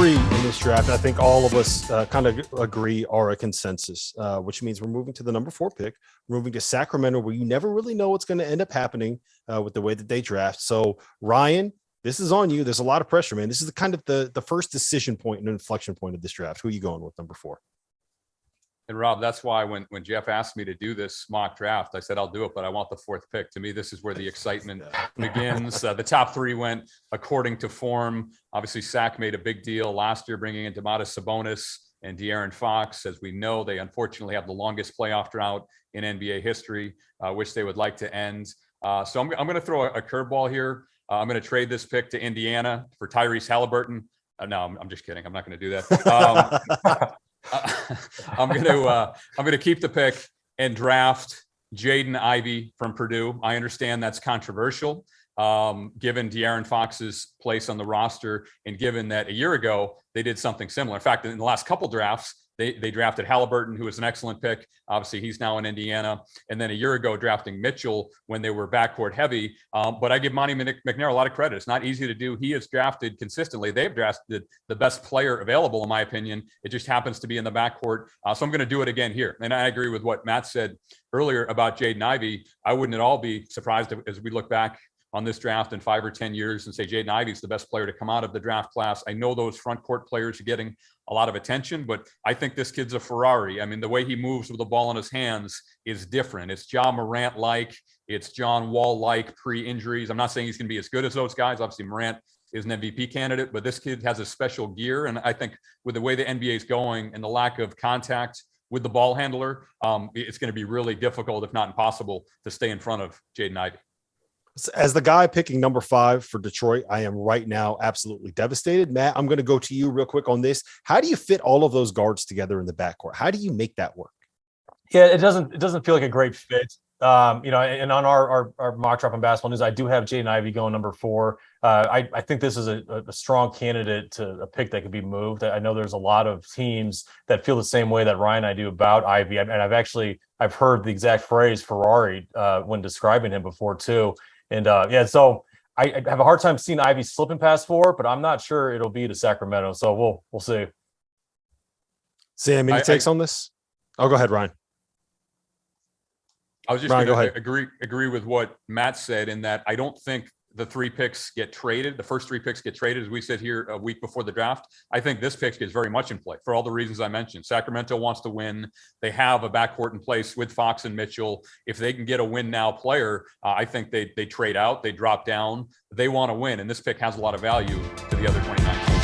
3 in this draft, I think all of us kind of agree are a consensus, which means we're moving to the number 4 pick, moving to Sacramento, where you never really know what's going to end up happening with the way that they draft. So, Ryan, this is on you. There's a lot of pressure, man. This is kind of the first decision point and inflection point of this draft. Who are you going with, number 4? And Rob, that's why when Jeff asked me to do this mock draft, I said, I'll do it, but I want the 4th pick. To me, this is where the excitement begins. The top 3 went according to form. Obviously, Sac made a big deal last year, bringing in Domantas Sabonis and De'Aaron Fox. As we know, they unfortunately have the longest playoff drought in NBA history, which they would like to end. So I'm going to throw a curveball here. I'm going to trade this pick to Indiana for Tyrese Halliburton. No, I'm just kidding. I'm not going to do that. I'm going to keep the pick and draft Jaden Ivey from Purdue. I understand that's controversial, given De'Aaron Fox's place on the roster, and given that a year ago they did something similar. In fact, in the last couple drafts, they drafted Halliburton, who was an excellent pick. Obviously, he's now in Indiana. And then a year ago, drafting Mitchell when they were backcourt heavy. But I give Monty McNair a lot of credit. It's not easy to do. He has drafted consistently. They've drafted the best player available, in my opinion. It just happens to be in the backcourt. So I'm going to do it again here. And I agree with what Matt said earlier about Jaden Ivey. I wouldn't at all be surprised as we look back on this draft in 5 or 10 years and say Jaden Ivey is the best player to come out of the draft class. I know those front court players are getting a lot of attention, but I think this kid's a Ferrari. I mean, the way he moves with the ball in his hands is different. It's John Morant-like, it's John Wall-like pre-injuries. I'm not saying he's going to be as good as those guys. Obviously, Morant is an MVP candidate, but this kid has a special gear. And I think with the way the NBA is going and the lack of contact with the ball handler, it's going to be really difficult, if not impossible, to stay in front of Jaden Ivey. As the guy picking number 5 for Detroit, I am right now absolutely devastated. Matt, I'm going to go to you real quick on this. How do you fit all of those guards together in the backcourt? How do you make that work? Yeah, it doesn't feel like a great fit. And on our mock draft on Basketball News, I do have Jaden Ivey going number 4. I think this is a strong candidate to a pick that could be moved. I know there's a lot of teams that feel the same way that Ryan and I do about Ivey. And I've heard the exact phrase Ferrari when describing him before too. And so I have a hard time seeing Ivy slipping past 4, but I'm not sure it'll be to Sacramento. So we'll see. Sam, any takes on this? Oh, go ahead, Ryan. I was just going to agree with what Matt said in that I don't think the 3 picks get traded. The first 3 picks get traded, as we said here a week before the draft. I think this pick is very much in play for all the reasons I mentioned. Sacramento wants to win. They have a backcourt in place with Fox and Mitchell. If they can get a win now player, I think they trade out, they drop down. They want to win, and this pick has a lot of value to the other 29.